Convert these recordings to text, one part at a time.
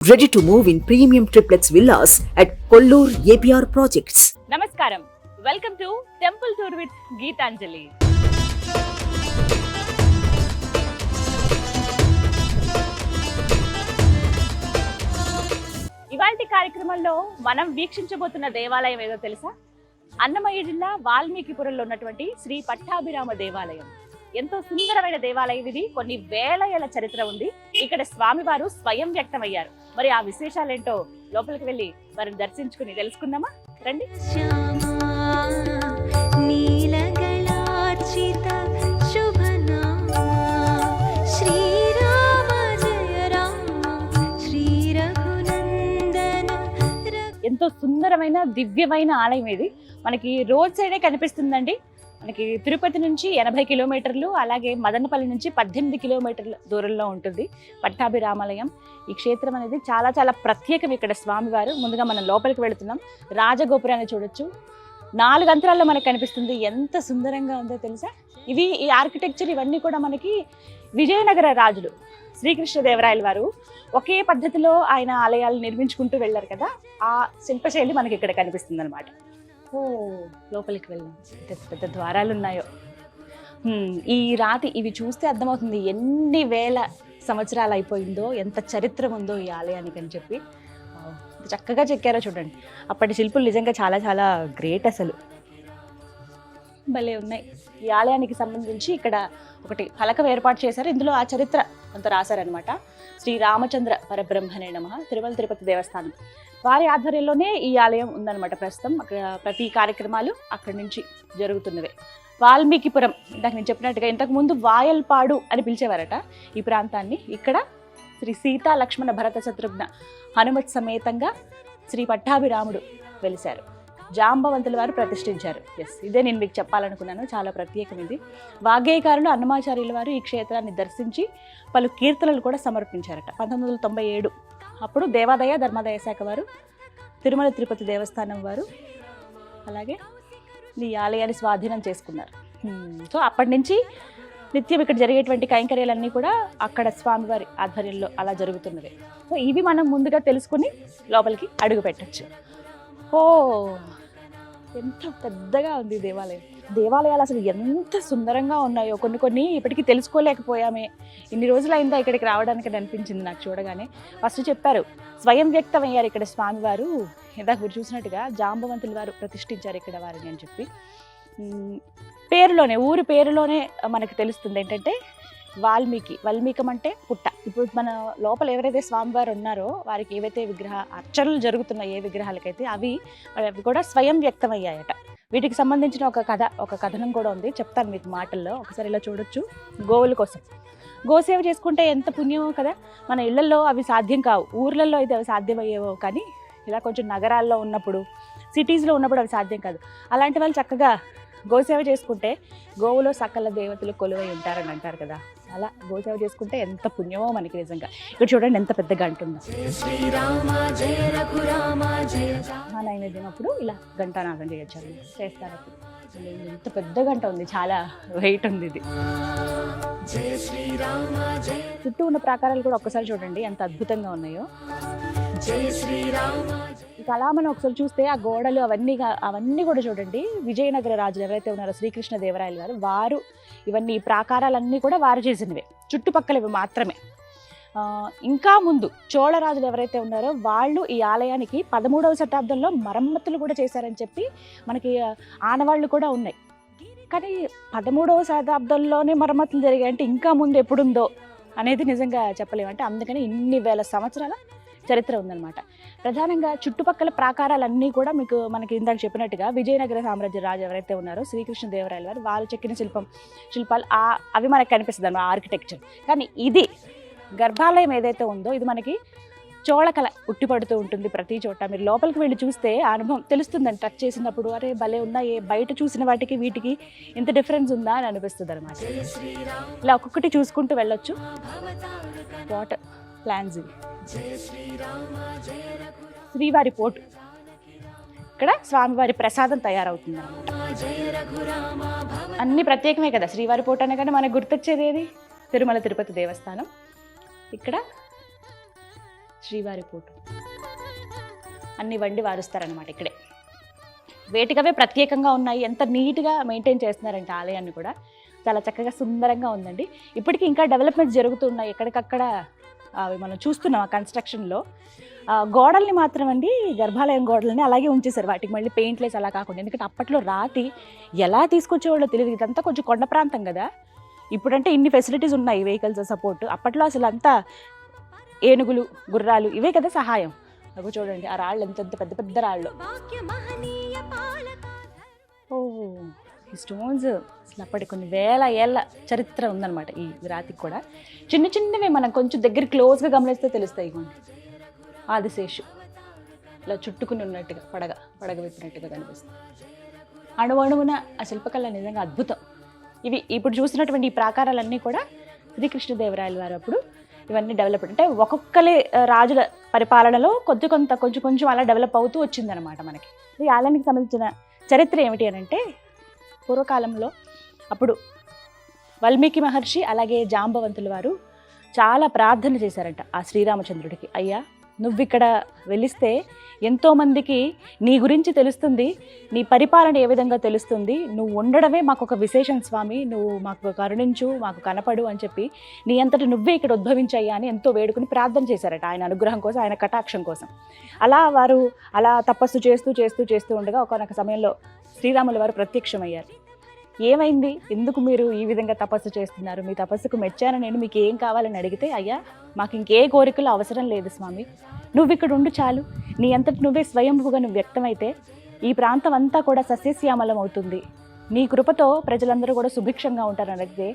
Ready to move in premium triplex villas at Kollur APR Projects. నమస్కారం, welcome to temple tour with Geethanjali. ఇవాల్టి కార్యక్రమంలో మనం వీక్షించబోతున్న దేవాలయం ఏదో తెలుసా? అన్నమయ్య జిల్లా వాల్మీకిపురంలో ఉన్నటువంటి శ్రీ పట్టాభిరామ దేవాలయం. ఎంతో సుందరమైన దేవాలయం ఇది. కొన్ని వేల ఏళ్ల చరిత్ర ఉంది. ఇక్కడ స్వామివారు స్వయం వ్యక్తమయ్యారు. మరి ఆ విశేషాలేంటో లోపలికి వెళ్ళి వారిని దర్శించుకుని తెలుసుకుందామా? రండి. ఎంతో సుందరమైన దివ్యమైన ఆలయం ఇది. మనకి రోడ్ సైడే కనిపిస్తుందండి. మనకి తిరుపతి నుంచి 80 కిలోమీటర్లు, అలాగే మదనపల్లి నుంచి 18 కిలోమీటర్ల దూరంలో ఉంటుంది పట్టాభిరామాలయం. ఈ క్షేత్రం అనేది చాలా చాలా ప్రత్యేకం. ఇక్కడ స్వామివారు ముందుగా మనం లోపలికి వెళుతున్నాం. రాజగోపురాన్ని చూడొచ్చు. 4 అంతరాల్లో మనకు కనిపిస్తుంది. ఎంత సుందరంగా ఉందో తెలుసా? ఈ ఆర్కిటెక్చర్ ఇవన్నీ కూడా మనకి విజయనగర రాజులు శ్రీకృష్ణదేవరాయల వారు ఒకే పద్ధతిలో ఆయన ఆలయాలు నిర్మించుకుంటూ వెళ్ళారు కదా, ఆ శిల్పశైలి మనకి ఇక్కడ కనిపిస్తుంది అనమాట. లోపలికి వెళ్దాం. పెద్ద పెద్ద ద్వారాలు ఉన్నాయో. ఈ రాతి ఇవి చూస్తే అర్థమవుతుంది ఎన్ని వేల సంవత్సరాలు అయిపోయిందో, ఎంత చరిత్ర ఉందో ఈ ఆలయానికి అని చెప్పి. చక్కగా చెక్కారో చూడండి. అప్పటి శిల్పులు నిజంగా చాలా చాలా గ్రేట్. అసలు భలే ఉన్నాయి. ఈ ఆలయానికి సంబంధించి ఇక్కడ ఒకటి ఫలకం ఏర్పాటు చేశారు. ఇందులో ఆ చరిత్ర అంత రాశారనమాట. శ్రీ రామచంద్ర పరబ్రహ్మణే నమః, తిరుమల తిరుపతి దేవస్థానం వారి ఆధ్వర్యంలోనే ఈ ఆలయం ఉందన్నమాట. ప్రస్తుతం అక్కడ ప్రతి కార్యక్రమాలు అక్కడి నుంచి జరుగుతున్నవే. వాల్మీకిపురం ఇందాక నేను చెప్పినట్టుగా ఇంతకుముందు వాయల్పాడు అని పిలిచేవారట ఈ ప్రాంతాన్ని. ఇక్కడ శ్రీ సీతా లక్ష్మణ భరత శత్రుఘ్న హనుమత్ సమేతంగా శ్రీ పట్టాభిరాముడు వెలిశారు. జాంబవంతుల వారు ప్రతిష్ఠించారు. ఇదే నేను మీకు చెప్పాలనుకున్నాను. చాలా ప్రత్యేకం ఇది. వాగ్గేయకారులు అన్నమాచార్యుల వారు ఈ క్షేత్రాన్ని దర్శించి పలు కీర్తనలు కూడా సమర్పించారట. 1997 అప్పుడు దేవాదాయ ధర్మాదాయ శాఖ వారు, తిరుమల తిరుపతి దేవస్థానం వారు అలాగే ఈ ఆలయాన్ని స్వాధీనం చేసుకున్నారు. సో అప్పటి నుంచి నిత్యం ఇక్కడ జరిగేటువంటి కైంకర్యాలన్నీ కూడా అక్కడ స్వామివారి ఆధ్వర్యంలో అలా జరుగుతున్నవి. సో ఇవి మనం ముందుగా తెలుసుకుని లోపలికి అడుగు పెట్టచ్చు. ఎంత పెద్దగా ఉంది దేవాలయం. దేవాలయాలు అసలు ఎంత సుందరంగా ఉన్నాయో కొన్ని ఇప్పటికీ తెలుసుకోలేకపోయామే. ఇన్ని రోజులు అయిందా ఇక్కడికి రావడానికి అనిపించింది నాకు చూడగానే. ఫస్ట్ చెప్పారు స్వయం వ్యక్తం అయ్యారు ఇక్కడ స్వామివారు. ఇందాక మీరు చూసినట్టుగా జాంబవంతుల వారు ప్రతిష్ఠించారు ఇక్కడ వారిని అని చెప్పి. పేరులోనే, ఊరి పేరులోనే మనకు తెలుస్తుంది ఏంటంటే వాల్మీకం అంటే పుట్ట. ఇప్పుడు మన లోపల ఎవరైతే స్వామివారు ఉన్నారో వారికి ఏవైతే అర్చనలు జరుగుతున్నాయి, ఏ విగ్రహాలకైతే అవి కూడా స్వయం వ్యక్తం అయ్యాయట. వీటికి సంబంధించిన ఒక కథనం కూడా ఉంది, చెప్తాను మీకు మాటల్లో. ఒకసారి ఇలా చూడొచ్చు. గోవుల కోసం గోసేవ చేసుకుంటే ఎంత పుణ్యమో కదా. మన ఇళ్లలో అవి సాధ్యం కావు, ఊర్లలో అయితే అవి సాధ్యమయ్యేవో. కానీ ఇలా కొంచెం నగరాల్లో ఉన్నప్పుడు, సిటీస్లో ఉన్నప్పుడు అవి సాధ్యం కాదు. అలాంటి వాళ్ళు చక్కగా గోసేవ చేసుకుంటే గోవులో సకల దేవతలు కొలువై ఉంటారని అంటారు కదా. అలా గోసేవ చేసుకుంటే ఎంత పుణ్యమో మనకి నిజంగా. ఇక్కడ చూడండి ఎంత పెద్ద గంట ఉందో. నైవేద్యం అప్పుడు ఇలా ఘంటానాదం చేయొచ్చు, చేస్తారు. ఎంత పెద్ద గంట ఉంది, చాలా వెయిట్ ఉంది ఇది. చుట్టూ ఉన్న ప్రాకారాలు కూడా ఒక్కసారి చూడండి ఎంత అద్భుతంగా ఉన్నాయో. ఇక అలా మనం ఒకసారి చూస్తే ఆ గోడలు అవన్నీ కూడా చూడండి. విజయనగర రాజులు ఎవరైతే ఉన్నారో శ్రీకృష్ణదేవరాయల వారు ఇవన్నీ ప్రాకారాలన్నీ కూడా వారు చేసినవే, చుట్టుపక్కల ఇవి మాత్రమే. ఇంకా ముందు చోళరాజులు ఎవరైతే ఉన్నారో వాళ్ళు ఈ ఆలయానికి 13వ శతాబ్దంలో మరమ్మతులు కూడా చేశారని చెప్పి మనకి ఆనవాళ్ళు కూడా ఉన్నాయి. కానీ 13వ శతాబ్దంలోనే మరమ్మతులు జరిగాయంటే ఇంకా ముందు ఎప్పుడుందో అనేది నిజంగా చెప్పలేమంటే. అందుకని ఇన్ని వేల సంవత్సరాల చరిత్ర ఉందన్నమాట. ప్రధానంగా చుట్టుపక్కల ప్రాకారాలన్నీ కూడా మనకి ఇందాక చెప్పినట్టుగా విజయనగర సామ్రాజ్య రాజు ఎవరైతే ఉన్నారో శ్రీకృష్ణదేవరాయల వారు చెక్కిన శిల్పాలు అవి మనకు కనిపిస్తుంది అన్నమాట, ఆర్కిటెక్చర్. కానీ ఇది గర్భాలయం ఏదైతే ఉందో ఇది మనకి చోళకళ ఉట్టిపడుతూ ఉంటుంది ప్రతి చోట. మీరు లోపలికి వెళ్ళి చూస్తే ఆ అనుభవం తెలుస్తుందండి. టచ్ చేసినప్పుడు అరే భలే ఉందా, బయట చూసిన వాటికి వీటికి ఇంత డిఫరెన్స్ ఉందా అని అనిపిస్తుంది అనమాట. ఇలా ఒక్కొక్కటి చూసుకుంటూ వెళ్ళొచ్చు. వాటర్ ప్లాన్స్ ఇవి. శ్రీవారి పోటు, ఇక్కడ స్వామివారి ప్రసాదం తయారవుతుంది అన్నమాట. అన్ని ప్రత్యేకమే కదా. శ్రీవారి పోటు అనగానే మనకు గుర్తొచ్చేది ఏది? తిరుమల తిరుపతి దేవస్థానం. ఇక్కడ శ్రీవారి ఫోటో అన్ని వండి వారుస్తారనమాట ఇక్కడే. వేటికవే ప్రత్యేకంగా ఉన్నాయి. ఎంత నీట్గా మెయింటైన్ చేస్తున్నారంటే ఆలయాన్ని కూడా చాలా చక్కగా సుందరంగా ఉందండి. ఇప్పటికీ ఇంకా డెవలప్మెంట్స్ జరుగుతున్నాయి ఎక్కడికక్కడ, అవి మనం చూస్తున్నాం ఆ కన్స్ట్రక్షన్లో. గోడల్ని మాత్రం అండి, గర్భాలయం గోడల్ని అలాగే ఉంచేశారు, వాటికి మళ్ళీ పెయింట్లేసి అలా కాకుండా. ఎందుకంటే అప్పట్లో రాతి ఎలా తీసుకొచ్చేవాళ్ళో తెలియదు, ఇదంతా కొంచెం కొండ ప్రాంతం కదా. ఇప్పుడంటే ఇన్ని ఫెసిలిటీస్ ఉన్నాయి, వెహికల్స్ సపోర్ట్. అప్పట్లో అసలు అంతా ఏనుగులు, గుర్రాలు ఇవే కదా సహాయం. అవి చూడండి ఆ రాళ్ళు ఎంత పెద్ద పెద్ద రాళ్ళు. ఓ ఈ స్టోన్స్ అసలు అప్పటి కొన్ని వేల ఏళ్ళ చరిత్ర ఉందన్నమాట ఈ రాతికి కూడా. చిన్న చిన్నవి మనం కొంచెం దగ్గర క్లోజ్గా గమనిస్తే తెలుస్తాయి. ఇవ్వండి ఆదిశేషు ఇలా చుట్టుకుని ఉన్నట్టుగా పడగ విప్పినట్టుగా కనిపిస్తుంది. అణువణువున ఆ శిల్పకళ నిజంగా అద్భుతం. ఇవి ఇప్పుడు చూసినటువంటి ఈ ప్రాకారాలన్నీ కూడా శ్రీకృష్ణదేవరాయల వారు అప్పుడు ఇవన్నీ డెవలప్, అంటే ఒక్కొక్కరి రాజుల పరిపాలనలో కొంచెం అలా డెవలప్ అవుతూ వచ్చిందనమాట మనకి. ఈ ఆలయానికి సంబంధించిన చరిత్ర ఏమిటి అని అంటే, పూర్వకాలంలో అప్పుడు వాల్మీకి మహర్షి అలాగే జాంబవంతుల వారు చాలా ప్రార్థన చేశారంట ఆ శ్రీరామచంద్రుడికి. అయ్యా నువ్విక్కడ వెలిస్తే ఎంతోమందికి నీ గురించి తెలుస్తుంది, నీ పరిపాలన ఏ విధంగా తెలుస్తుంది, నువ్వు ఉండడమే మాకు ఒక విశేషం స్వామి, నువ్వు మాకు కరుణించు, మాకు కనపడు అని చెప్పి నీ అంతటి నువ్వే ఇక్కడ ఉద్భవించాయ్యా అని ఎంతో వేడుకుని ప్రార్థన చేశారట ఆయన అనుగ్రహం కోసం, ఆయన కటాక్షం కోసం. వారు అలా తపస్సు చేస్తూ ఉండగా ఒకనొక సమయంలో శ్రీరాముల వారు ప్రత్యక్షమయ్యారు. ఏమైంది, ఎందుకు మీరు ఈ విధంగా తపస్సు చేస్తున్నారు, మీ తపస్సుకు మెచ్చాను నేను, మీకు ఏం కావాలని అడిగితే, అయ్యా మాకు ఇంకే కోరికలు అవసరం లేదు స్వామి, నువ్వు ఇక్కడ ఉండు చాలు, నీ అంతటి నువ్వే స్వయంభుగా నువ్వు వ్యక్తమైతే ఈ ప్రాంతం అంతా కూడా సస్యశ్యామలం అవుతుంది, నీ కృపతో ప్రజలందరూ కూడా సుభిక్షంగా ఉంటారని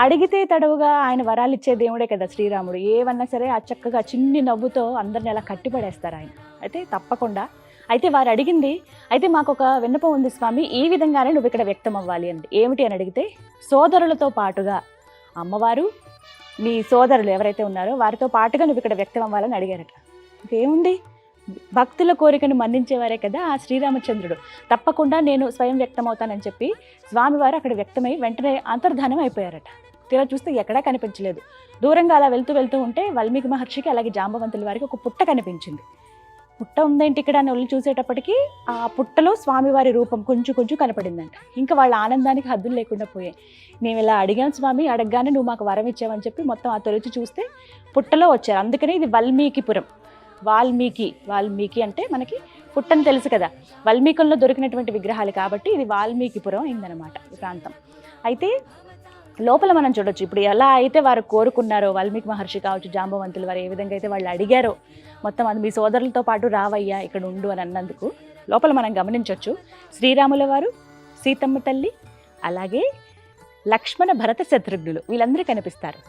అడిగితే తడవుగా ఆయన వరాలు ఇచ్చే దేవుడే కదా శ్రీరాముడు. ఏమన్నా సరే ఆ చక్కగా చిన్ని నవ్వుతో అందరిని అలా కట్టిపడేస్తారు ఆయన. అయితే తప్పకుండా, అయితే వారు అడిగింది, అయితే మాకు ఒక విన్నపం ఉంది స్వామి, ఈ విధంగానే నువ్వు ఇక్కడ వ్యక్తం అవ్వాలి అని. ఏమిటి అని అడిగితే, సోదరులతో పాటుగా అమ్మవారు నీ సోదరులు ఎవరైతే ఉన్నారో వారితో పాటుగా నువ్వు ఇక్కడ వ్యక్తం అవ్వాలని అడిగారట. ఇంకేముంది, భక్తుల కోరికను మన్నించేవారే కదా ఆ శ్రీరామచంద్రుడు, తప్పకుండా నేను స్వయం వ్యక్తం అవుతానని చెప్పి స్వామివారు అక్కడ వ్యక్తమై వెంటనే అంతర్ధానం అయిపోయారట. తీరా చూస్తే ఎక్కడా కనిపించలేదు. దూరంగా అలా వెళ్తూ ఉంటే వాల్మీకి మహర్షికి అలాగే జాంబవంతుల వారికి ఒక పుట్ట కనిపించింది. పుట్ట ఉందేంటి ఇక్కడ అని ఒళ్ళు చూసేటప్పటికి ఆ పుట్టలో స్వామివారి రూపం కొంచెం కనపడిందంట. ఇంకా వాళ్ళ ఆనందానికి హద్దులు లేకుండా పోయాయి. మేము ఇలా అడిగాం స్వామి, అడగగానే నువ్వు మాకు వరం ఇచ్చావని చెప్పి మొత్తం ఆ తొలిచి చూస్తే పుట్టలో వచ్చారు. అందుకనే ఇది వాల్మీకిపురం. వాల్మీకి అంటే మనకి పుట్టని తెలుసు కదా, వాల్మీకంలో దొరికినటువంటి విగ్రహాలు కాబట్టి ఇది వాల్మీకిపురం అయిందనమాట ఈ ప్రాంతం. అయితే లోపల మనం చూడొచ్చు ఇప్పుడు ఎలా అయితే వారు కోరుకున్నారో, వాల్మీకి మహర్షి కావచ్చు, జాంబవంతులు వారు ఏ విధంగా అయితే వాళ్ళు అడిగారో, మొత్తం అది మీ సోదరులతో పాటు రావయ్యా ఇక్కడ ఉండు అని అన్నందుకు లోపల మనం గమనించవచ్చు. శ్రీరాముల వారు, సీతమ్మ తల్లి, అలాగే లక్ష్మణ భరత శత్రుఘ్నులు వీళ్ళందరూ కనిపిస్తారు.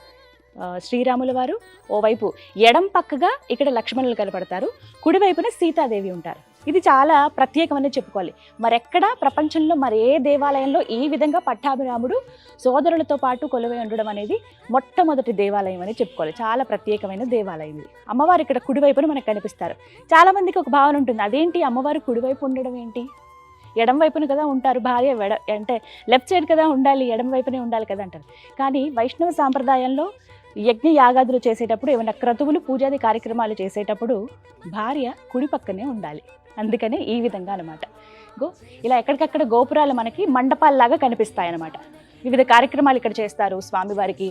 శ్రీరాముల వారు ఓవైపు ఎడం పక్కగా ఇక్కడ లక్ష్మణులు కనపడతారు, కుడివైపున సీతాదేవి ఉంటారు. ఇది చాలా ప్రత్యేకమని చెప్పుకోవాలి. మరెక్కడా ప్రపంచంలో మరే దేవాలయంలో ఈ విధంగా పట్టాభిరాముడు సోదరులతో పాటు కొలువై ఉండడం అనేది మొట్టమొదటి దేవాలయం అని చెప్పుకోవాలి. చాలా ప్రత్యేకమైన దేవాలయం ఇది. అమ్మవారు ఇక్కడ కుడివైపున మనకు కనిపిస్తారు. చాలామందికి ఒక భావన ఉంటుంది, అదేంటి అమ్మవారు కుడివైపు ఉండడం ఏంటి, ఎడం వైపున కదా ఉంటారు భార్య, అంటే లెఫ్ట్ సైడ్ కదా ఉండాలి, ఎడం వైపునే ఉండాలి కదా అంటారు. కానీ వైష్ణవ సాంప్రదాయంలో యజ్ఞ యాగాదులు చేసేటప్పుడు, ఏమైనా క్రతువులు పూజాది కార్యక్రమాలు చేసేటప్పుడు భార్య కుడి పక్కనే ఉండాలి. అందుకనే ఈ విధంగా అనమాట. ఇలా ఎక్కడికక్కడ గోపురాలు మనకి మండపాల్లాగా కనిపిస్తాయి అన్నమాట. వివిధ కార్యక్రమాలు ఇక్కడ చేస్తారు స్వామివారికి.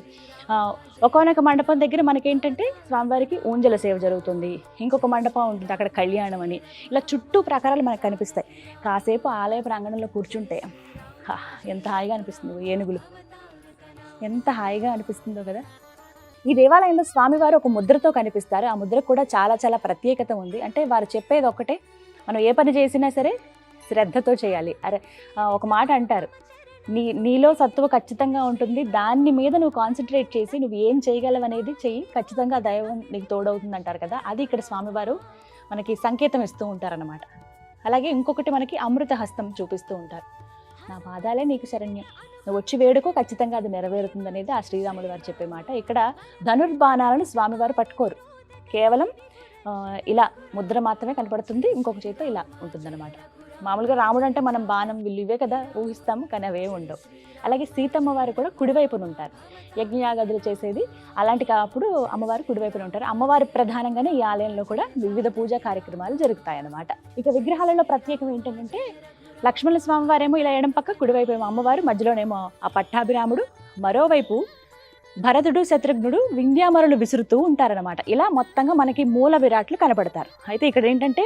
ఒక్కొక్క మండపం దగ్గర మనకేంటంటే స్వామివారికి ఊంజల సేవ జరుగుతుంది, ఇంకొక మండపం ఉంటుంది అక్కడ కళ్యాణం అని, ఇలా చుట్టూ ప్రకారాలు మనకు కనిపిస్తాయి. కాసేపు ఆలయ ప్రాంగణంలో కూర్చుంటే ఎంత హాయిగా అనిపిస్తుందో, ఏనుగులు ఎంత హాయిగా అనిపిస్తుందో కదా. ఈ దేవాలయంలో స్వామివారు ఒక ముద్రతో కనిపిస్తారు. ఆ ముద్రకు కూడా చాలా ప్రత్యేకత ఉంది. అంటే వారు చెప్పేది ఒక్కటే, మనం ఏ పని చేసినా సరే శ్రద్ధతో చేయాలి. ఒక మాట అంటారు, నీలో సత్తువ ఖచ్చితంగా ఉంటుంది, దాని మీద నువ్వు కాన్సన్ట్రేట్ చేసి నువ్వు ఏం చేయగలవు అనేది చెయ్యి, ఖచ్చితంగా దైవం నీకు తోడవుతుంది అంటారు కదా. అది ఇక్కడ స్వామివారు మనకి సంకేతం ఇస్తూ ఉంటారన్నమాట. అలాగే ఇంకొకటి మనకి అమృత హస్తం చూపిస్తూ ఉంటారు. నా పాదాలే నీకు శరణ్యం, నువ్వు వచ్చి వేడుకో ఖచ్చితంగా అది నెరవేరుతుంది అనేది ఆ శ్రీరాములు వారు చెప్పే మాట. ఇక్కడ ధనుర్బాణాలను స్వామివారు పట్టుకోరు, కేవలం ఇలా ముద్ర మాత్రమే కనపడుతుంది, ఇంకొక చేతితో ఇలా ఉంటుందన్నమాట. మామూలుగా రాముడు అంటే మనం బాణం విల్లు ఇవే కదా ఊహిస్తాము, కానీ అవే ఉండవు. అలాగే సీతమ్మ వారు కూడా కుడివైపున ఉంటారు. యజ్ఞయాగాదులు చేసేది అలాంటి అప్పుడు అమ్మవారు కుడివైపున ఉంటారు. అమ్మవారి ప్రధానంగానే ఈ ఆలయంలో కూడా వివిధ పూజా కార్యక్రమాలు జరుగుతాయి అన్నమాట. ఇక విగ్రహాలలో ప్రత్యేకం ఏంటంటే లక్ష్మణ స్వామి వారేమో ఇలా ఎడం పక్క, కుడివైపు ఏమో అమ్మవారు, మధ్యలోనేమో ఆ పట్టాభిరాముడు, మరోవైపు భరతుడు శత్రుఘ్నుడు వింధ్యామరులు విసురుతూ ఉంటారనమాట. ఇలా మొత్తంగా మనకి మూల విరాట్లు కనపడతారు. అయితే ఇక్కడ ఏంటంటే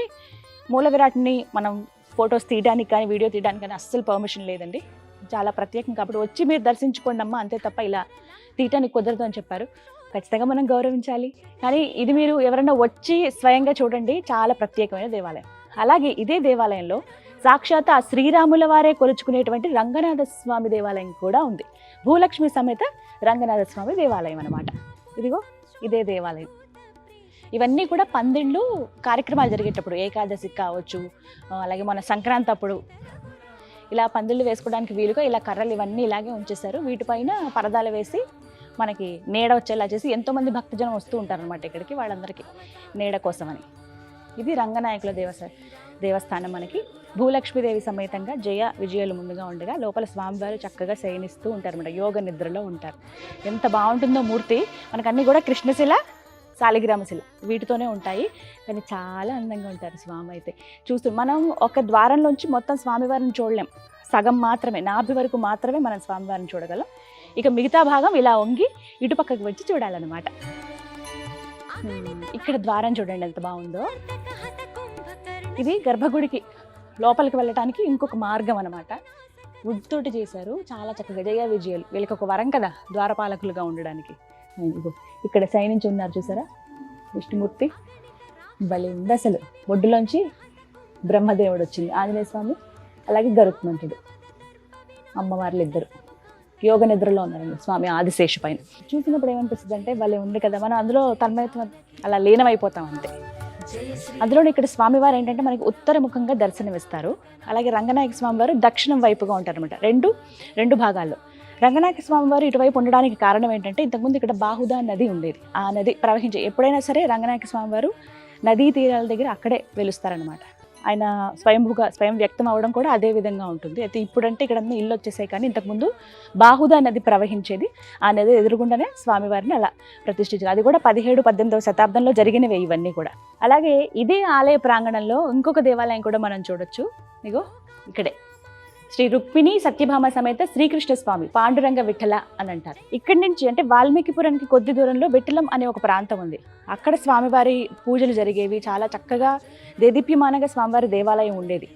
మూల విరాట్ని మనం ఫొటోస్ తీయడానికి కానీ వీడియో తీయడానికి కానీ అస్సలు పర్మిషన్ లేదండి. చాలా ప్రత్యేకం కాబట్టి వచ్చి మీరు దర్శించుకోండి అమ్మా, అంతే తప్ప ఇలా తీయటానికి కుదరదు అని చెప్పారు. ఖచ్చితంగా మనం గౌరవించాలి. కానీ ఇది మీరు ఎవరైనా వచ్చి స్వయంగా చూడండి, చాలా ప్రత్యేకమైన దేవాలయం. అలాగే ఇదే దేవాలయంలో సాక్షాత్ ఆ శ్రీరాముల వారే కొలుచుకునేటువంటి రంగనాథ స్వామి దేవాలయం కూడా ఉంది. భూలక్ష్మి సమేత రంగనాథ స్వామి దేవాలయం అన్నమాట. ఇదిగో ఇదే దేవాలయం. ఇవన్నీ కూడా పందిళ్ళు కార్యక్రమాలు జరిగేటప్పుడు, ఏకాదశికి కావచ్చు, అలాగే మన సంక్రాంతి అప్పుడు ఇలా పందిళ్ళు వేసుకోవడానికి వీలుగా ఇలా కర్రలు ఇవన్నీ ఇలాగే ఉంచేశారు. వీటిపైన పరదాలు వేసి మనకి నీడ వచ్చేలా చేసి ఎంతోమంది భక్తజనం వస్తూ ఉంటారనమాట ఇక్కడికి, వాళ్ళందరికీ నీడ కోసమని. ఇది రంగనాయకుల దేవస్థానం. మనకి భూలక్ష్మీదేవి సమేతంగా జయ విజయాలు ముందుగా ఉండగా లోపల స్వామివారు చక్కగా శయనిస్తూ ఉంటారన్నమాట, యోగ నిద్రలో ఉంటారు. ఎంత బాగుంటుందో మూర్తి. మనకన్నీ కూడా కృష్ణశిల, శాలిగ్రామశిల వీటితోనే ఉంటాయి, కానీ చాలా అందంగా ఉంటారు స్వామి. అయితే చూస్తూ మనం ఒక ద్వారంలోంచి మొత్తం స్వామివారిని చూడలేం, సగం మాత్రమే, నాభి వరకు మాత్రమే మనం స్వామివారిని చూడగలం. ఇక మిగతా భాగం ఇలా వంగి ఇటుపక్కకు వచ్చి చూడాలన్నమాట. ఇక్కడ ద్వారం చూడండి ఎంత బాగుందో. ఇది గర్భగుడికి లోపలికి వెళ్ళటానికి ఇంకొక మార్గం అనమాట. వుడ్ తోటి చేశారు, చాలా చక్కగా. జయ విజయాలు వీళ్ళకి ఒక వరం కదా ద్వారపాలకులుగా ఉండడానికి. ఇక్కడ శయనించి ఉన్నారు చూసారా విష్ణుమూర్తి, భలే ఉంది అసలు. ఒడ్డులోంచి బ్రహ్మదేవుడు వచ్చింది, ఆంజనేయ స్వామి, అలాగే గరుత్మంతుడు, అమ్మవార్లు ఇద్దరు యోగ నిద్రలో ఉన్నారండి స్వామి ఆదిశేషు పైన. చూసినప్పుడు ఏమనిపిస్తుంది అంటే భలే ఉంది కదా, మనం అందులో తన్మయత్వం అలా లీనమైపోతాం అంతే. అందులో ఇక్కడ స్వామివారు ఏంటంటే మనకి ఉత్తర ముఖంగా దర్శనమిస్తారు. అలాగే రంగనాయక స్వామివారు దక్షిణం వైపుగా ఉంటారనమాట, రెండు భాగాల్లో. రంగనాయక స్వామివారు ఇటువైపు ఉండడానికి కారణం ఏంటంటే ఇంతకుముందు ఇక్కడ బాహుదా నది ఉండేది. ఆ నది ప్రవహించే ఎప్పుడైనా సరే రంగనాయక స్వామివారు నదీ తీరాల దగ్గర అక్కడే వెలుస్తారనమాట. ఆయన స్వయం వ్యక్తం అవ్వడం కూడా అదే విధంగా ఉంటుంది. అయితే ఇప్పుడంటే ఇక్కడ ఇల్లు వచ్చేసాయి, కానీ ఇంతకుముందు బాహుదా నది ప్రవహించేది. ఆ నది ఎదురుగుండానే స్వామివారిని అలా ప్రతిష్ఠించారు. అది కూడా 17-18వ శతాబ్దంలో జరిగినవే ఇవన్నీ కూడా. అలాగే ఇదే ఆలయ ప్రాంగణంలో ఇంకొక దేవాలయం కూడా మనం చూడొచ్చు. ఇగో ఇక్కడే శ్రీ రుక్మిణి సత్యభామ సమేత శ్రీకృష్ణ స్వామి పాండురంగ విఠల అని అంటారు. ఇక్కడి నుంచి అంటే వాల్మీకిపురానికి కొద్ది దూరంలో విఠలం అనే ఒక ప్రాంతం ఉంది. అక్కడ స్వామివారి పూజలు జరిగేవి, చాలా చక్కగా దేదీప్యమానంగా స్వామివారి దేవాలయం ఉండేది.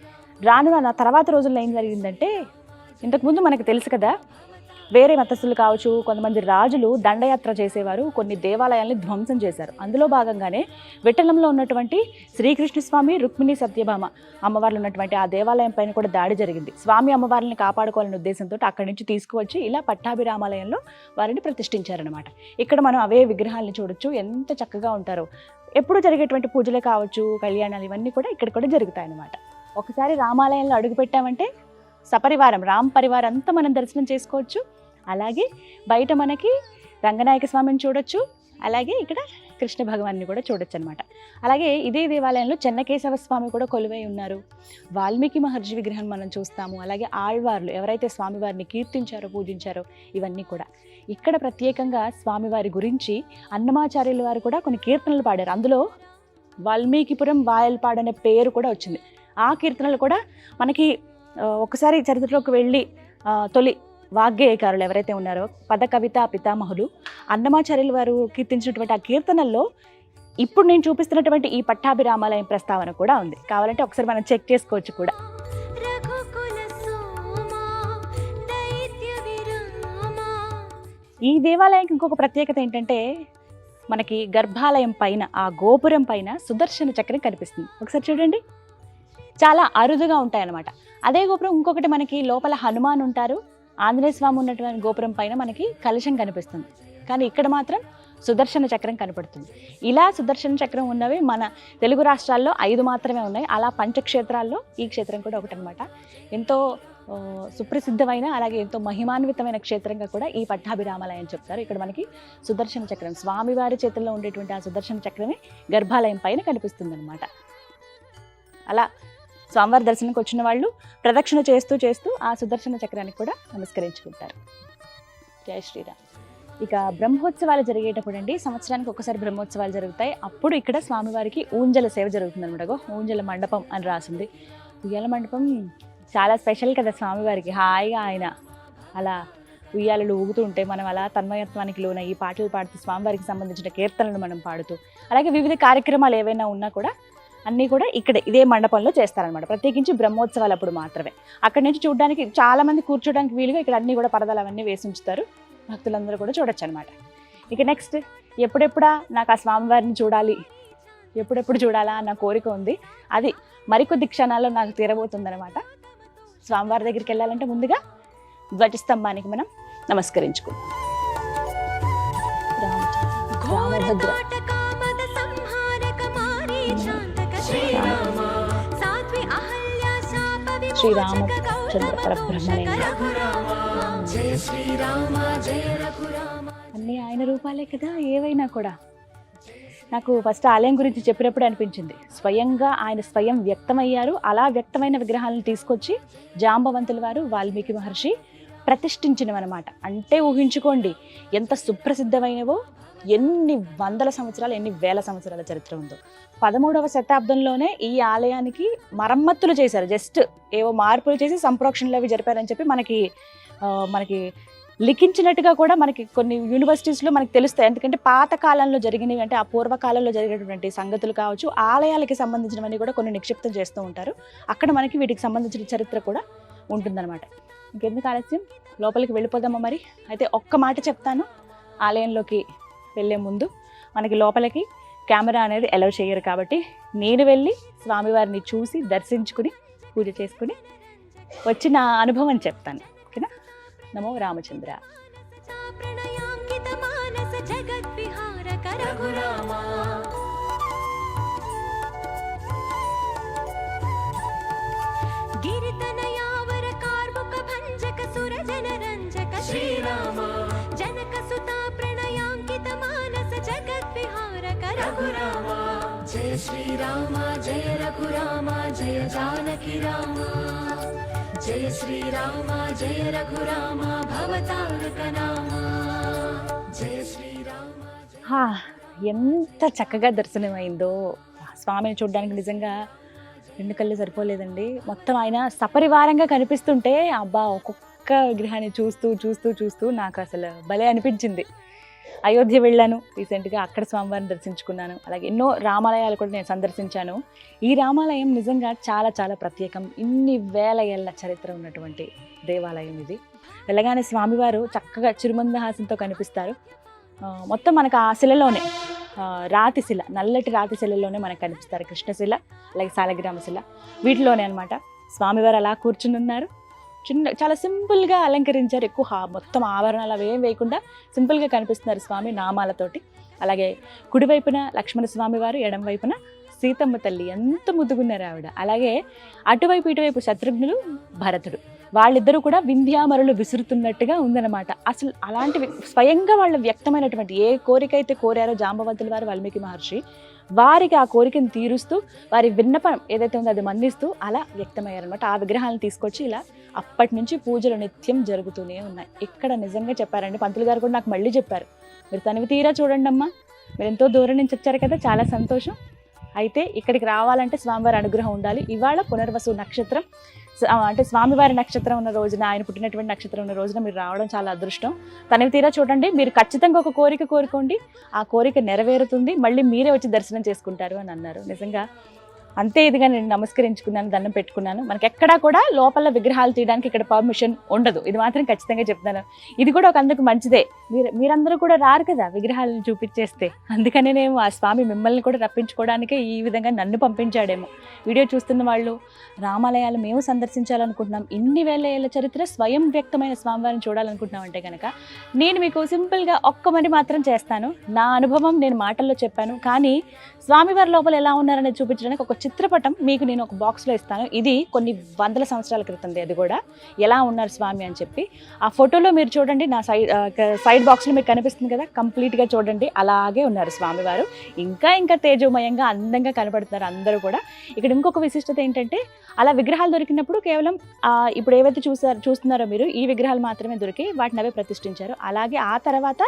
నా తర్వాత రోజుల్లో ఏం జరిగిందంటే, ఇంతకుముందు మనకు తెలుసు కదా, వేరే మతస్థులు కావచ్చు, కొంతమంది రాజులు దండయాత్ర చేసేవారు, కొన్ని దేవాలయాల్ని ధ్వంసం చేశారు. అందులో భాగంగానే విఠలంలో ఉన్నటువంటి శ్రీకృష్ణ స్వామి, రుక్మిణి సత్యభామ అమ్మవార్లు ఉన్నటువంటి ఆ దేవాలయం పైన కూడా దాడి జరిగింది. స్వామి అమ్మవారిని కాపాడుకోవాలనే ఉద్దేశంతో అక్కడి నుంచి తీసుకువచ్చి ఇలా పట్టాభిరామాలయంలో వారిని ప్రతిష్ఠించారనమాట. ఇక్కడ మనం అవే విగ్రహాలను చూడొచ్చు, ఎంత చక్కగా ఉంటారో. ఎప్పుడు జరిగేటువంటి పూజలే కావచ్చు, కళ్యాణాలు ఇవన్నీ కూడా ఇక్కడ కూడా జరుగుతాయి అన్నమాట. ఒకసారి రామాలయంలో అడుగు పెట్టామంటే సపరివారం, రామ్ పరివారం అంతా మనం దర్శనం చేసుకోవచ్చు. అలాగే బయట మనకి రంగనాయక స్వామిని చూడొచ్చు, అలాగే ఇక్కడ కృష్ణ భగవాన్ని కూడా చూడొచ్చు అనమాట. అలాగే ఇదే దేవాలయంలో చెన్నకేశవ స్వామి కూడా కొలువై ఉన్నారు. వాల్మీకి మహర్షి విగ్రహం మనం చూస్తాము. అలాగే ఆళ్వార్లు ఎవరైతే స్వామివారిని కీర్తించారో, పూజించారో ఇవన్నీ కూడా. ఇక్కడ ప్రత్యేకంగా స్వామివారి గురించి అన్నమాచార్యుల వారు కూడా కొన్ని కీర్తనలు పాడారు. అందులో వాల్మీకిపురం వాయల్పాడు అనే పేరు కూడా వచ్చింది. ఆ కీర్తనలు కూడా మనకి ఒకసారి చరిత్రలోకి వెళ్ళి తొలి వాగ్గేయకారులు ఎవరైతే ఉన్నారో పద కవిత పితామహులు అన్నమాచార్యుల వారు కీర్తించినటువంటి ఆ కీర్తనల్లో ఇప్పుడు నేను చూపిస్తున్నటువంటి ఈ పట్టాభిరామాలయం ప్రస్తావన కూడా ఉంది. కావాలంటే ఒకసారి మనం చెక్ చేసుకోవచ్చు కూడా. ఈ దేవాలయానికి ఇంకొక ప్రత్యేకత ఏంటంటే, మనకి గర్భాలయం పైన ఆ గోపురం పైన సుదర్శన చక్రం కనిపిస్తుంది. ఒకసారి చూడండి, చాలా అరుదుగా ఉంటాయి అన్నమాట. అదే గోపురం ఇంకొకటి మనకి లోపల హనుమాన్ ఉంటారు, ఆంజనేయ స్వామి ఉన్నటువంటి గోపురం పైన మనకి కలశం కనిపిస్తుంది. కానీ ఇక్కడ మాత్రం సుదర్శన చక్రం కనపడుతుంది. ఇలా సుదర్శన చక్రం ఉన్నవి మన తెలుగు రాష్ట్రాల్లో 5 మాత్రమే ఉన్నాయి. అలా పంచక్షేత్రాల్లో ఈ క్షేత్రం కూడా ఒకటి అనమాట. ఎంతో సుప్రసిద్ధమైన అలాగే ఎంతో మహిమాన్వితమైన క్షేత్రంగా కూడా ఈ పట్టాభిరామాలయం చెప్తారు. ఇక్కడ మనకి సుదర్శన చక్రం, స్వామివారి చేతుల్లో ఉండేటువంటి ఆ సుదర్శన చక్రమే గర్భాలయం పైన కనిపిస్తుంది అనమాట. అలా స్వామివారి దర్శనానికి వచ్చిన వాళ్ళు ప్రదక్షిణ చేస్తూ చేస్తూ ఆ సుదర్శన చక్రానికి కూడా నమస్కరించుకుంటారు. జై శ్రీరామ్. ఇక బ్రహ్మోత్సవాలు జరిగేటప్పుడు అండి, సంవత్సరానికి ఒకసారి బ్రహ్మోత్సవాలు జరుగుతాయి. అప్పుడు ఇక్కడ స్వామివారికి ఊంజల సేవ జరుగుతుంది అనమాట. ఊంజల మండపం అని రాసింది. ఉయ్యాల మండపం చాలా స్పెషల్ కదా స్వామివారికి. హాయిగా ఆయన అలా ఉయ్యాలలు ఊగుతూ ఉంటే మనం అలా తన్మయత్వానికి లోన ఈ పాటలు పాడుతూ స్వామివారికి సంబంధించిన కీర్తనలు మనం పాడుతూ, అలాగే వివిధ కార్యక్రమాలు ఏవైనా ఉన్నా కూడా అన్నీ కూడా ఇక్కడ ఇదే మండపంలో చేస్తారనమాట. ప్రత్యేకించి బ్రహ్మోత్సవాలు అప్పుడు మాత్రమే. అక్కడి నుంచి చూడడానికి చాలామంది కూర్చోడానికి వీలుగా ఇక్కడ అన్నీ కూడా పరదాలు అవన్నీ వేసి ఉంచుతారు. భక్తులందరూ కూడా చూడొచ్చు అనమాట. ఇక నెక్స్ట్ ఎప్పుడెప్పుడా నాకు ఆ స్వామివారిని చూడాలి, ఎప్పుడెప్పుడు చూడాలా అన్న కోరిక ఉంది. అది మరికొద్ది క్షణాల్లో నాకు తీరబోతుందనమాట. స్వామివారి దగ్గరికి వెళ్ళాలంటే ముందుగా ధ్వజస్తంభానికి మనం నమస్కరించుకుందాం. రామభద్ర శ్రీరామచంద్ర పరబ్రహ్మణే అన్నీ ఆయన రూపాలే కదా ఏవైనా కూడా. నాకు ఫస్ట్ ఆలయం గురించి చెప్పినప్పుడు అనిపించింది, స్వయంగా ఆయన స్వయం వ్యక్తమయ్యారు. అలా వ్యక్తమైన విగ్రహాలను తీసుకొచ్చి జాంబవంతుల వారు వాల్మీకి మహర్షి ప్రతిష్ఠించినవన్నమాట. అంటే ఊహించుకోండి ఎంత సుప్రసిద్ధమైనవో, ఎన్ని వందల సంవత్సరాలు ఎన్ని వేల సంవత్సరాల చరిత్ర ఉందో. 13వ శతాబ్దంలోనే ఈ ఆలయానికి మరమ్మతులు చేశారు. జస్ట్ ఏవో మార్పులు చేసి సంప్రోక్షణలు అవి జరిపారని చెప్పి మనకి లిఖించినట్టుగా కూడా మనకి కొన్ని యూనివర్సిటీస్లో మనకి తెలుస్తాయి. ఎందుకంటే పాత కాలంలో జరిగినవి, అంటే ఆ పూర్వకాలంలో జరిగినటువంటి సంగతులు కావచ్చు, ఆలయాలకి సంబంధించినవన్నీ కూడా కొన్ని నిక్షిప్తం చేస్తూ ఉంటారు. అక్కడ మనకి వీటికి సంబంధించిన చరిత్ర కూడా ఉంటుందన్నమాట. ఇంకెందుకు ఆలస్యం, లోపలికి వెళ్ళిపోదామా మరి? అయితే ఒక్క మాట చెప్తాను, ఆలయంలోకి వెళ్ళే ముందు మనకి లోపలికి కెమెరా అనేది అలౌ చేయరు. కాబట్టి నేను వెళ్ళి స్వామివారిని చూసి దర్శించుకుని పూజ చేసుకుని వచ్చి నా అనుభవం చెప్తాను. ఓకేనా? నమో రామచంద్ర. శ్రీరామ జనక సుత ప్రణయాంకిత మానస జగద్విహారక రఘురామ జయ శ్రీరామ జయ రఘురామ జయ జానకి రామ జయ శ్రీరామ జయ రఘురామ భవతారక నామ జయ శ్రీరామ. ఎంత చక్కగా దర్శనమైందో స్వామిని చూడడానికి. నిజంగా 2 కళ్ళు సరిపోలేదండి. మొత్తం ఆయన సపరివారంగా కనిపిస్తుంటే అబ్బా ఒక్కొక్క విగ్రహాన్ని చూస్తూ చూస్తూ చూస్తూ నాకు అసలు భలే అనిపించింది. అయోధ్య వెళ్ళాను రీసెంట్గా, అక్కడ స్వామివారిని దర్శించుకున్నాను. అలాగే ఎన్నో రామాలయాలు కూడా నేను సందర్శించాను. ఈ రామాలయం నిజంగా చాలా చాలా ప్రత్యేకం. ఇన్ని వేల ఏళ్ళ చరిత్ర ఉన్నటువంటి దేవాలయం ఇది. వెళ్ళగానే స్వామివారు చక్కగా చిరుమందహాసంతో కనిపిస్తారు. మొత్తం మనకు ఆ శిలలోనే రాతిశిల, నల్లటి రాతిశిలలోనే మనకు కనిపిస్తారు. కృష్ణశిల అలాగే సాలగ్రామ శిల, వీటిలోనే అనమాట. స్వామివారు అలా కూర్చుని ఉన్నారు. చాలా సింపుల్గా అలంకరించారు. ఎక్కువ మొత్తం ఆభరణాలు అవేం వేయకుండా సింపుల్గా కనిపిస్తున్నారు స్వామి నామాలతోటి. అలాగే కుడివైపున లక్ష్మణ స్వామి వారు, ఎడం వైపున సీతమ్మ తల్లి, ఎంత ముద్దుగున్నారు ఆవిడ. అలాగే అటువైపు ఇటువైపు శత్రుఘ్నులు, భరతుడు, వాళ్ళిద్దరూ కూడా వింధ్యామరులు విసురుతున్నట్టుగా ఉందన్నమాట. అసలు అలాంటివి స్వయంగా వాళ్ళు వ్యక్తమైనటువంటి ఏ కోరిక అయితే కోరారో జాంబవంతుల వారు వాల్మీకి మహర్షి, వారికి ఆ కోరికను తీరుస్తూ వారి విన్నపం ఏదైతే ఉందో అది మన్నిస్తూ అలా వ్యక్తమయ్యారనమాట. ఆ విగ్రహాలను తీసుకొచ్చి ఇలా అప్పటి నుంచి పూజలు నిత్యం జరుగుతూనే ఉన్నాయి. ఇక్కడ నిజంగా చెప్పారండి, పంతులు గారు కూడా నాకు మళ్ళీ చెప్పారు, మీరు తనివి తీరా చూడండి అమ్మా, మీరు ఎంతో దూరం నుంచి వచ్చారు కదా, చాలా సంతోషం. అయితే ఇక్కడికి రావాలంటే స్వామివారి అనుగ్రహం ఉండాలి. ఇవాళ పునర్వసు నక్షత్రం, అంటే స్వామివారి నక్షత్రం ఉన్న రోజున, ఆయన పుట్టినటువంటి నక్షత్రం ఉన్న రోజున మీరు రావడం చాలా అదృష్టం. తనివి తీరా చూడండి, మీరు ఖచ్చితంగా ఒక కోరిక కోరుకోండి, ఆ కోరిక నెరవేరుతుంది, మళ్ళీ మీరే వచ్చి దర్శనం చేసుకుంటారు అని అన్నారు. నిజంగా అంతే ఇదిగా నేను నమస్కరించుకున్నాను, దండం పెట్టుకున్నాను. మనకి ఎక్కడా కూడా లోపల విగ్రహాలు తీయడానికి ఇక్కడ పర్మిషన్ ఉండదు, ఇది మాత్రం ఖచ్చితంగా చెప్తాను. ఇది కూడా ఒక అందుకు మంచిదే, మీరందరూ కూడా రారు కదా విగ్రహాలను చూపించేస్తే, అందుకనేనేమో ఆ స్వామి మిమ్మల్ని కూడా రప్పించుకోవడానికే ఈ విధంగా నన్ను పంపించాడేమో. వీడియో చూస్తున్న వాళ్ళు రామాలయాలు మేము సందర్శించాలనుకుంటున్నాం, ఇన్ని వేల ఏళ్ళ చరిత్ర స్వయం వ్యక్తమైన స్వామివారిని చూడాలనుకుంటున్నాం అంటే కనుక నేను మీకు సింపుల్గా ఒక్క పని మాత్రం చేస్తాను. నా అనుభవం నేను మాటల్లో చెప్పాను, కానీ స్వామివారి లోపల ఎలా ఉన్నారనేది చూపించడానికి ఒక చిత్రపటం మీకు నేను ఒక బాక్స్లో ఇస్తాను. ఇది కొన్ని వందల సంవత్సరాల క్రితంది. అది కూడా ఎలా ఉన్నారు స్వామి అని చెప్పి ఆ ఫోటోలో మీరు చూడండి. నా సైడ్ బాక్స్లో మీకు కనిపిస్తుంది కదా, కంప్లీట్గా చూడండి అలాగే ఉన్నారు స్వామివారు. ఇంకా తేజోమయంగా అందంగా కనపడుతున్నారు అందరూ కూడా. ఇక్కడ ఇంకొక విశిష్టత ఏంటంటే అలా విగ్రహాలు దొరికినప్పుడు కేవలం ఇప్పుడు ఏవైతే చూస్తున్నారో మీరు ఈ విగ్రహాలు మాత్రమే దొరికి వాటిని అవే ప్రతిష్ఠించారు. అలాగే ఆ తర్వాత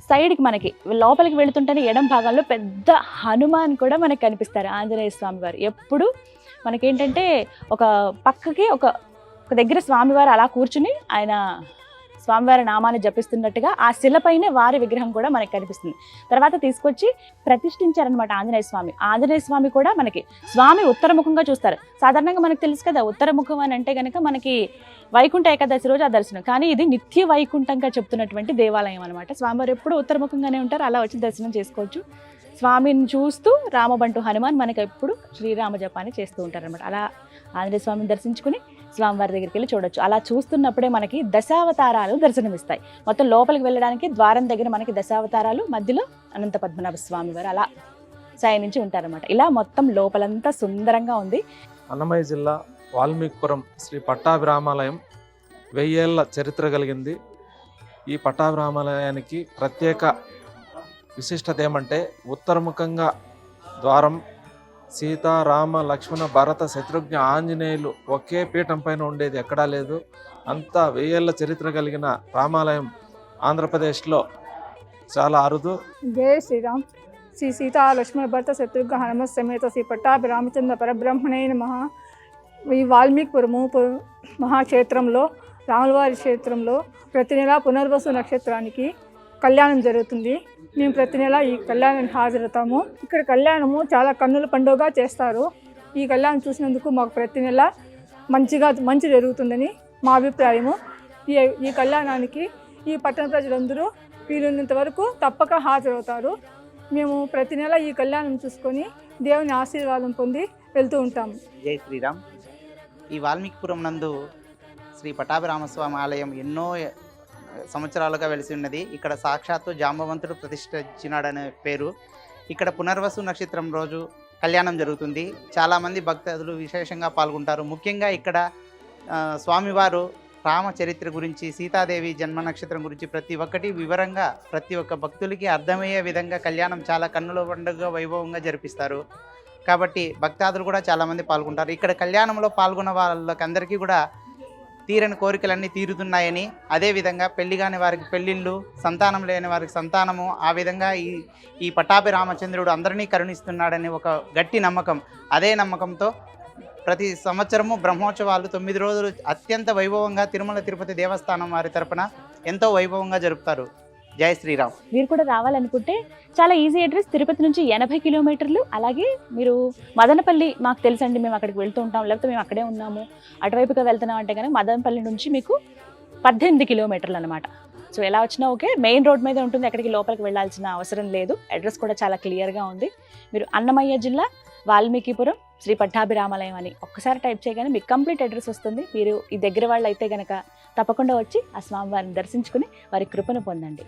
సైడ్కి మనకి లోపలికి వెళుతుంటేనే ఎడం భాగంలో పెద్ద హనుమాన్ కూడా మనకి కనిపిస్తారు. ఆంజనేయ స్వామి వారు ఎప్పుడు మనకేంటంటే ఒక పక్కకి ఒక దగ్గర స్వామివారు అలా కూర్చుని ఆయన స్వామివారి నామాన్ని జపిస్తున్నట్టుగా ఆ శిలపైనే వారి విగ్రహం కూడా మనకి కనిపిస్తుంది. తర్వాత తీసుకొచ్చి ప్రతిష్ఠించారనమాట ఆంజనేయ స్వామి కూడా మనకి స్వామి ఉత్తరముఖంగా చూస్తారు. సాధారణంగా మనకు తెలుసు కదా, ఉత్తరముఖం అని అంటే కనుక మనకి వైకుంఠ ఏకాదశి రోజు ఆ దర్శనం. కానీ ఇది నిత్య వైకుంఠంగా చెప్తున్నటువంటి దేవాలయం అనమాట. స్వామివారు ఎప్పుడు ఉత్తరముఖంగానే ఉంటారు. అలా వచ్చి దర్శనం చేసుకోవచ్చు. స్వామిని చూస్తూ రామబంటు హనుమాన్ మనకి ఎప్పుడు శ్రీరామ జపాన్ని చేస్తూ ఉంటారనమాట. అలా ఆంజనేయ స్వామిని దర్శించుకుని స్వామివారి దగ్గరికి వెళ్ళి చూడొచ్చు. అలా చూస్తున్నప్పుడే మనకి దశావతారాలు దర్శనమిస్తాయి. మొత్తం లోపలికి వెళ్ళడానికి ద్వారం దగ్గర మనకి దశావతారాలు, మధ్యలో అనంత పద్మనాభ స్వామి వారు అలా నుంచి ఉంటారనమాట. ఇలా మొత్తం లోపలంతా సుందరంగా ఉంది. అన్నమయ్య జిల్లా వాల్మీకిపురం శ్రీ పట్టాభిరామాలయం 1000 ఏళ్ల చరిత్ర కలిగింది. ఈ పట్టాభిరామాలయానికి ప్రత్యేక విశిష్టత ఏమంటే ఉత్తరముఖంగా ద్వారం, సీత, రామ, లక్ష్మణ, భరత, శత్రుఘ్న, ఆంజనేయులు ఒకే పీఠం పైన ఉండేది ఎక్కడా లేదు. అంతా 1000 ఏళ్ల చరిత్ర కలిగిన రామాలయం ఆంధ్రప్రదేశ్లో చాలా అరుదు. జై శ్రీరామ్. శ్రీ సీతా లక్ష్మణ భరత శత్రుఘ్న హనుమ సమేత శ్రీ పట్టాభి రామచంద్ర పరబ్రహ్మణే నమః. ఈ వాల్మీకిపురము మహాక్షేత్రంలో, రాములవారి క్షేత్రంలో ప్రతి నెల పునర్వసు నక్షత్రానికి కళ్యాణం జరుగుతుంది. మేము ప్రతి నెల ఈ కళ్యాణానికి హాజరవుతాము. ఇక్కడ కళ్యాణము చాలా కన్నుల పండుగగా చేస్తారు. ఈ కళ్యాణం చూసినందుకు మాకు ప్రతి నెల మంచి జరుగుతుందని మా అభిప్రాయము. ఈ కళ్యాణానికి ఈ పట్టణ ప్రజలందరూ వీలున్నంత వరకు తప్పక హాజరవుతారు. మేము ప్రతి నెల ఈ కళ్యాణం చూసుకొని దేవుని ఆశీర్వాదం పొంది వెళ్తూ ఉంటాము. జై శ్రీరామ్. ఈ వాల్మీకిపురం నందు శ్రీ పట్టాభిరామస్వామి ఆలయం ఎన్నో సంవత్సరాలుగా వెలిసి ఉన్నది. ఇక్కడ సాక్షాత్తు జాంబవంతుడు ప్రతిష్ఠించినాడనే పేరు. ఇక్కడ పునర్వసు నక్షత్రం రోజు కళ్యాణం జరుగుతుంది. చాలామంది భక్తులు విశేషంగా పాల్గొంటారు. ముఖ్యంగా ఇక్కడ స్వామివారు రామ చరిత్ర గురించి, సీతాదేవి జన్మ నక్షత్రం గురించి ప్రతి ఒక్కటి వివరంగా ప్రతి ఒక్క భక్తులకి అర్థమయ్యే విధంగా కళ్యాణం చాలా కన్నుల పండుగ వైభవంగా జరిపిస్తారు. కాబట్టి భక్తాదులు కూడా చాలామంది పాల్గొంటారు. ఇక్కడ కళ్యాణంలో పాల్గొన్న వాళ్ళకందరికీ కూడా తీరని కోరికలన్నీ తీరుతున్నాయని, అదేవిధంగా పెళ్లి కాని వారికి పెళ్ళిళ్ళు, సంతానం లేని వారికి సంతానము, ఆ విధంగా ఈ పట్టాభి రామచంద్రుడు అందరినీ కరుణిస్తున్నాడని ఒక గట్టి నమ్మకం. అదే నమ్మకంతో ప్రతి సంవత్సరము బ్రహ్మోత్సవాలు 9 రోజులు అత్యంత వైభవంగా తిరుమల తిరుపతి దేవస్థానం వారి తరపున ఎంతో వైభవంగా జరుపుతారు. జై శ్రీరామ్. మీరు కూడా రావాలనుకుంటే చాలా ఈజీ అడ్రస్. తిరుపతి నుంచి 80 కిలోమీటర్లు. అలాగే మీరు మదనపల్లి మాకు తెలుసండి, మేము అక్కడికి వెళ్తూ ఉంటాం, లేకపోతే మేము అక్కడే ఉన్నాము అటువైపుగా వెళ్తున్నాం అంటే కనుక మదనపల్లి నుంచి మీకు 18 కిలోమీటర్లు అనమాట. సో ఎలా వచ్చినా ఓకే, మెయిన్ రోడ్ మీద ఉంటుంది, ఎక్కడికి లోపలికి వెళ్ళాల్సిన అవసరం లేదు. అడ్రస్ కూడా చాలా క్లియర్గా ఉంది. మీరు అన్నమయ్య జిల్లా వాల్మీకిపురం శ్రీ పట్టాభిరామాలయం అని ఒక్కసారి టైప్ చేయగానే మీకు కంప్లీట్ అడ్రస్ వస్తుంది. మీరు ఈ దగ్గర వాళ్ళు అయితే కనుక తప్పకుండా వచ్చి ఆ స్వామివారిని దర్శించుకుని వారి కృపను పొందండి.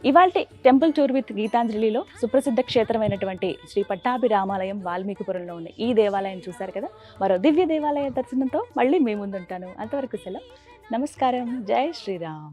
ఇవాల్టి టెంపుల్ టూర్ విత్ గీతాంజలిలో సుప్రసిద్ధ క్షేత్రమైనటువంటి శ్రీ పట్టాభిరామాలయం వాల్మీకిపురంలో ఉన్న ఈ దేవాలయం చూశారు కదా. మరో దివ్య దేవాలయ దర్శనంతో మళ్ళీ మీ ముందుంటాను. అంతవరకు సెలవు. నమస్కారం. జై శ్రీరామ్.